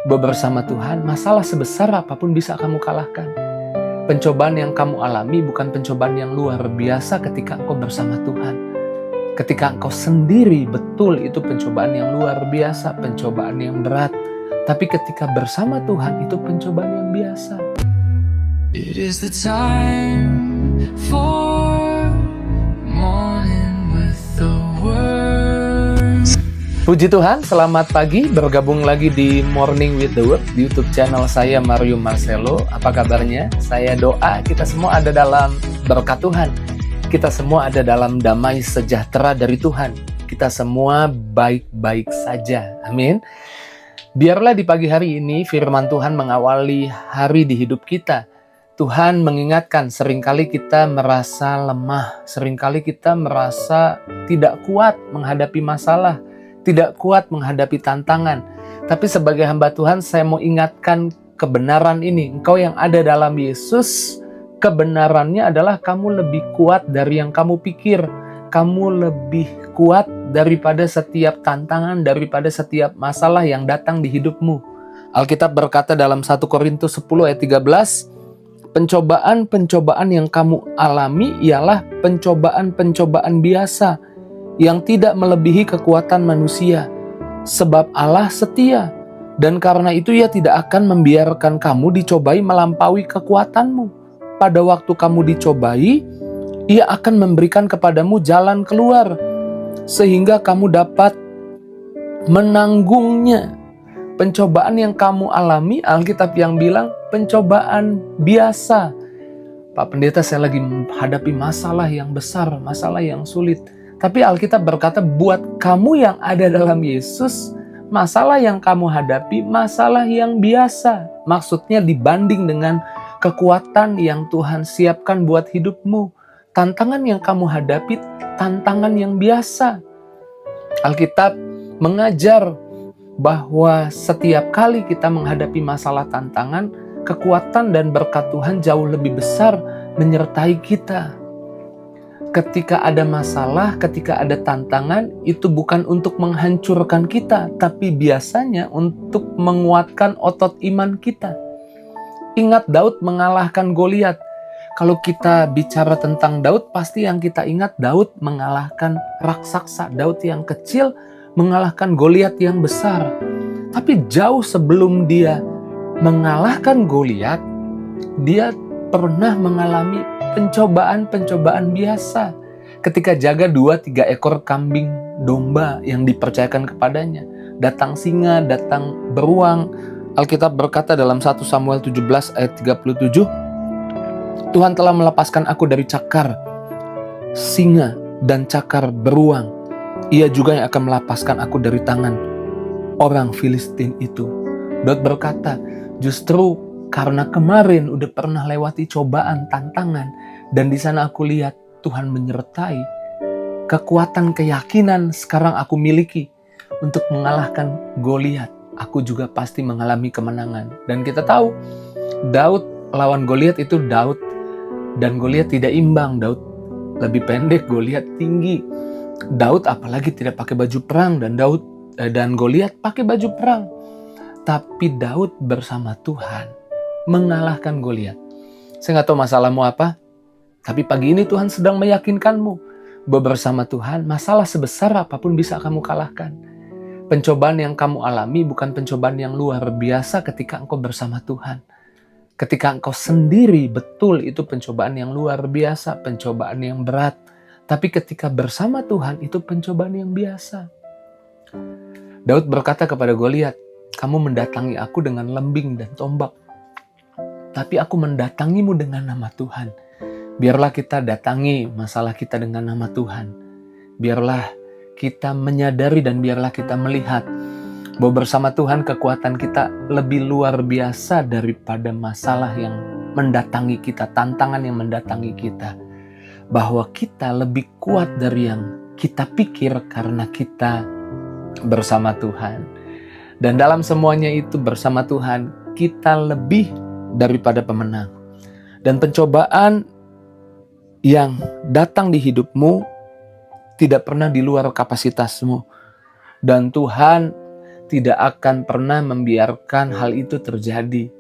Bersama Tuhan, masalah sebesar apapun bisa kamu kalahkan. Pencobaan yang kamu alami bukan pencobaan yang luar biasa ketika engkau bersama Tuhan. Ketika engkau sendiri, betul itu pencobaan yang luar biasa, pencobaan yang berat. Tapi ketika bersama Tuhan, itu pencobaan yang biasa. It is the time for morning with the word. Puji Tuhan, selamat pagi, bergabung lagi di Morning with the Word di YouTube channel saya, Mario Marcelo. Apa kabarnya? Saya doa kita semua ada dalam berkat Tuhan. Kita semua ada dalam damai sejahtera dari Tuhan. Kita semua baik-baik saja. Amin. Biarlah di pagi hari ini firman Tuhan mengawali hari di hidup kita. Tuhan mengingatkan, seringkali kita merasa lemah, seringkali kita merasa tidak kuat menghadapi masalah, tidak kuat menghadapi tantangan. Tapi sebagai hamba Tuhan, saya mau ingatkan kebenaran ini. Engkau yang ada dalam Yesus, kebenarannya adalah kamu lebih kuat dari yang kamu pikir. Kamu lebih kuat daripada setiap tantangan, daripada setiap masalah yang datang di hidupmu. Alkitab berkata dalam 1 Korintus 10 ayat 13, pencobaan-pencobaan yang kamu alami ialah pencobaan-pencobaan biasa yang tidak melebihi kekuatan manusia. Sebab Allah setia, dan karena itu Ia tidak akan membiarkan kamu dicobai melampaui kekuatanmu. Pada waktu kamu dicobai, Ia akan memberikan kepadamu jalan keluar, sehingga kamu dapat menanggungnya. Pencobaan yang kamu alami, Alkitab yang bilang pencobaan biasa. Pak Pendeta, saya lagi menghadapi masalah yang besar, masalah yang sulit. Tapi Alkitab berkata, buat kamu yang ada dalam Yesus, masalah yang kamu hadapi, masalah yang biasa. Maksudnya dibanding dengan kekuatan yang Tuhan siapkan buat hidupmu. Tantangan yang kamu hadapi, tantangan yang biasa. Alkitab mengajar bahwa setiap kali kita menghadapi masalah tantangan, kekuatan dan berkat Tuhan jauh lebih besar menyertai kita. Ketika ada masalah, ketika ada tantangan, itu bukan untuk menghancurkan kita, tapi biasanya untuk menguatkan otot iman kita. Ingat Daud mengalahkan Goliat. Kalau kita bicara tentang Daud, pasti yang kita ingat Daud mengalahkan raksasa. Daud yang kecil mengalahkan Goliat yang besar. Tapi jauh sebelum dia mengalahkan Goliat, dia pernah mengalami pencobaan-pencobaan biasa. Ketika jaga 2-3 ekor kambing domba yang dipercayakan kepadanya. Datang singa, datang beruang. Alkitab berkata dalam 1 Samuel 17 ayat 37, Tuhan telah melepaskan aku dari cakar singa dan cakar beruang. Ia juga yang akan melepaskan aku dari tangan orang Filistin itu. Daud berkata, justru karena kemarin udah pernah lewati cobaan, tantangan, dan di sana aku lihat Tuhan menyertai, kekuatan keyakinan sekarang aku miliki untuk mengalahkan Goliat. Aku juga pasti mengalami kemenangan. Dan kita tahu, Daud lawan Goliat itu Daud, dan Goliat tidak imbang. Daud lebih pendek, Goliat tinggi. Daud apalagi tidak pakai baju perang, dan Goliat pakai baju perang. Tapi Daud bersama Tuhan mengalahkan Goliat. Saya nggak tahu masalahmu apa, tapi pagi ini Tuhan sedang meyakinkanmu bahwa bersama Tuhan, masalah sebesar apapun bisa kamu kalahkan. Pencobaan yang kamu alami bukan pencobaan yang luar biasa ketika engkau bersama Tuhan. Ketika engkau sendiri, betul itu pencobaan yang luar biasa, pencobaan yang berat. Tapi ketika bersama Tuhan, itu pencobaan yang biasa. Daud berkata kepada Goliat, kamu mendatangi aku dengan lembing dan tombak, tapi aku mendatangimu dengan nama Tuhan. Biarlah kita datangi masalah kita dengan nama Tuhan. Biarlah kita menyadari dan biarlah kita melihat bahwa bersama Tuhan kekuatan kita lebih luar biasa daripada masalah yang mendatangi kita, tantangan yang mendatangi kita. Bahwa kita lebih kuat dari yang kita pikir karena kita bersama Tuhan. Dan dalam semuanya itu bersama Tuhan, kita lebih daripada pemenang. Dan pencobaan yang datang di hidupmu tidak pernah di luar kapasitasmu. Dan Tuhan tidak akan pernah membiarkan hal itu terjadi.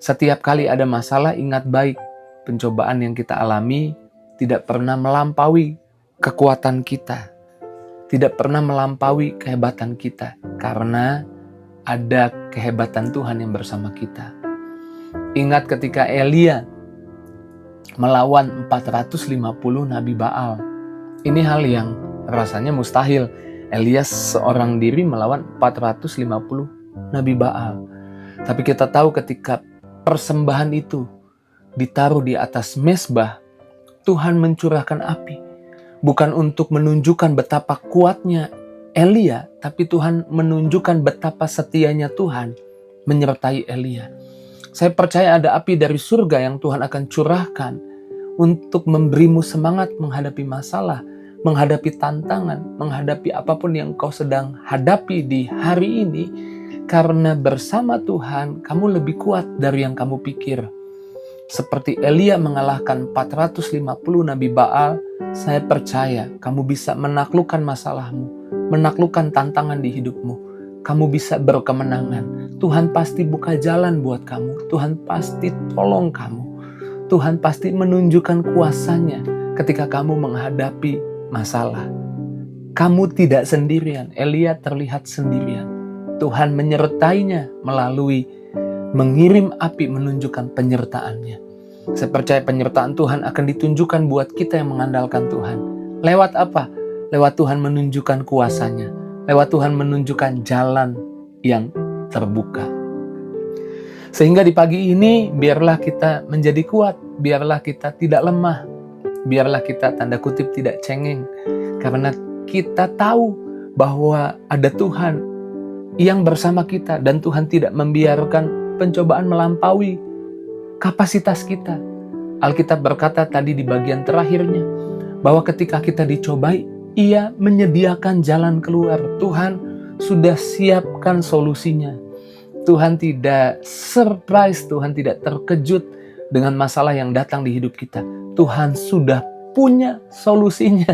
Setiap kali ada masalah, ingat baik, pencobaan yang kita alami tidak pernah melampaui kekuatan kita, tidak pernah melampaui kehebatan kita, karena ada kehebatan Tuhan yang bersama kita. Ingat ketika Elia melawan 450 Nabi Baal. Ini hal yang rasanya mustahil. Elia seorang diri melawan 450 Nabi Baal. Tapi kita tahu ketika persembahan itu ditaruh di atas mezbah, Tuhan mencurahkan api. Bukan untuk menunjukkan betapa kuatnya Elia, tapi Tuhan menunjukkan betapa setianya Tuhan menyertai Elia. Saya percaya ada api dari surga yang Tuhan akan curahkan untuk memberimu semangat menghadapi masalah, menghadapi tantangan, menghadapi apapun yang kau sedang hadapi di hari ini. Karena bersama Tuhan, kamu lebih kuat dari yang kamu pikir. Seperti Elia mengalahkan 450 Nabi Baal, saya percaya kamu bisa menaklukkan masalahmu, menaklukkan tantangan di hidupmu. Kamu bisa berkemenangan. Tuhan pasti buka jalan buat kamu. Tuhan pasti tolong kamu. Tuhan pasti menunjukkan kuasanya ketika kamu menghadapi masalah. Kamu tidak sendirian. Elia terlihat sendirian. Tuhan menyertainya melalui mengirim api menunjukkan penyertaannya. Saya percaya penyertaan Tuhan akan ditunjukkan buat kita yang mengandalkan Tuhan. Lewat apa? Lewat Tuhan menunjukkan kuasanya. Lewat Tuhan menunjukkan jalan yang terbuka. Sehingga di pagi ini biarlah kita menjadi kuat. Biarlah kita tidak lemah. Biarlah kita tanda kutip tidak cengeng. Karena kita tahu bahwa ada Tuhan yang bersama kita. Dan Tuhan tidak membiarkan pencobaan melampaui kapasitas kita. Alkitab berkata tadi di bagian terakhirnya, bahwa ketika kita dicobai, Ia menyediakan jalan keluar. Tuhan sudah siapkan solusinya. Tuhan tidak surprise, Tuhan tidak terkejut dengan masalah yang datang di hidup kita. Tuhan sudah punya solusinya.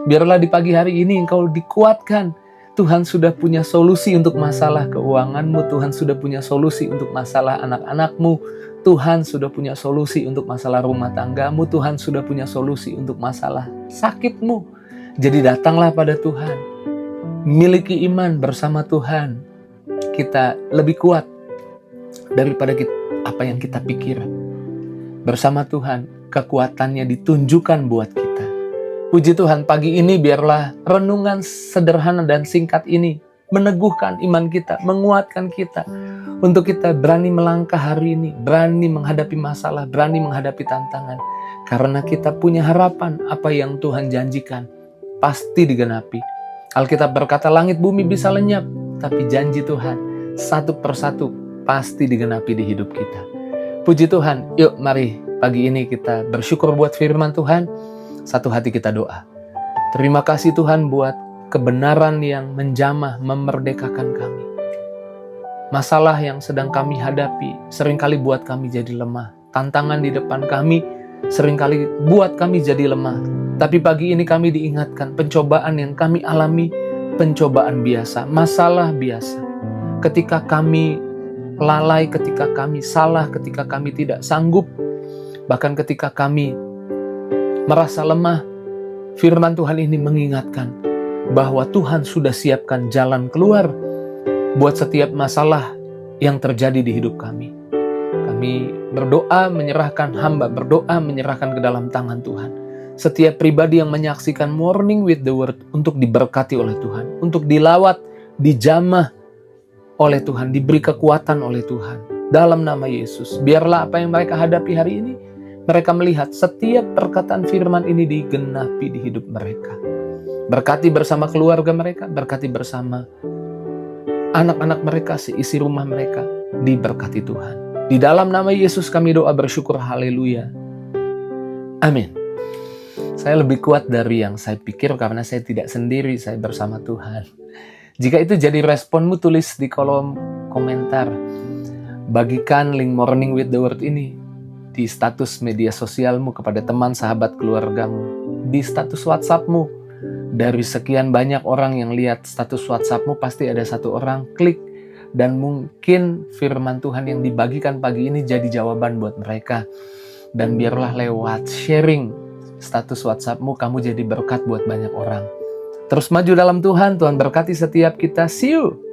Biarlah di pagi hari ini engkau dikuatkan. Tuhan sudah punya solusi untuk masalah keuanganmu. Tuhan sudah punya solusi untuk masalah anak-anakmu. Tuhan sudah punya solusi untuk masalah rumah tanggamu. Tuhan sudah punya solusi untuk masalah sakitmu. Jadi datanglah pada Tuhan. Miliki iman bersama Tuhan. Kita lebih kuat daripada apa yang kita pikir. Bersama Tuhan, kekuatannya ditunjukkan buat kita. Puji Tuhan, pagi ini biarlah renungan sederhana dan singkat ini meneguhkan iman kita, menguatkan kita untuk kita berani melangkah hari ini, berani menghadapi masalah, berani menghadapi tantangan. Karena kita punya harapan apa yang Tuhan janjikan pasti digenapi. Alkitab berkata langit bumi bisa lenyap, tapi janji Tuhan satu persatu pasti digenapi di hidup kita. Puji Tuhan, yuk mari pagi ini kita bersyukur buat firman Tuhan. Satu hati kita doa. Terima kasih Tuhan buat kebenaran yang menjamah, memerdekakan kami. Masalah yang sedang kami hadapi seringkali buat kami jadi lemah. Tantangan di depan kami seringkali buat kami jadi lemah. Tapi pagi ini kami diingatkan pencobaan yang kami alami, pencobaan biasa, masalah biasa. Ketika kami lalai, ketika kami salah, ketika kami tidak sanggup, bahkan ketika kami merasa lemah, firman Tuhan ini mengingatkan bahwa Tuhan sudah siapkan jalan keluar buat setiap masalah yang terjadi di hidup kami. Kami berdoa menyerahkan hamba, berdoa menyerahkan ke dalam tangan Tuhan. Setiap pribadi yang menyaksikan Morning with the Word untuk diberkati oleh Tuhan, untuk dilawat, dijamah oleh Tuhan, diberi kekuatan oleh Tuhan. Dalam nama Yesus, biarlah apa yang mereka hadapi hari ini, mereka melihat setiap perkataan firman ini digenapi di hidup mereka. Berkati bersama keluarga mereka, berkati bersama anak-anak mereka, seisi rumah mereka, diberkati Tuhan. Di dalam nama Yesus kami doa bersyukur, haleluya. Amin. Saya lebih kuat dari yang saya pikir karena saya tidak sendiri, saya bersama Tuhan. Jika itu jadi responmu, tulis di kolom komentar. Bagikan link Morning with the Word ini di status media sosialmu kepada teman, sahabat, keluargamu. Di status WhatsAppmu, Dari sekian banyak orang yang lihat status WhatsAppmu, pasti ada satu orang klik, dan mungkin firman Tuhan yang dibagikan pagi ini jadi jawaban buat mereka. Dan biarlah lewat sharing status WhatsAppmu, kamu jadi berkat buat banyak orang. Terus maju dalam Tuhan, Tuhan berkati setiap kita. See you!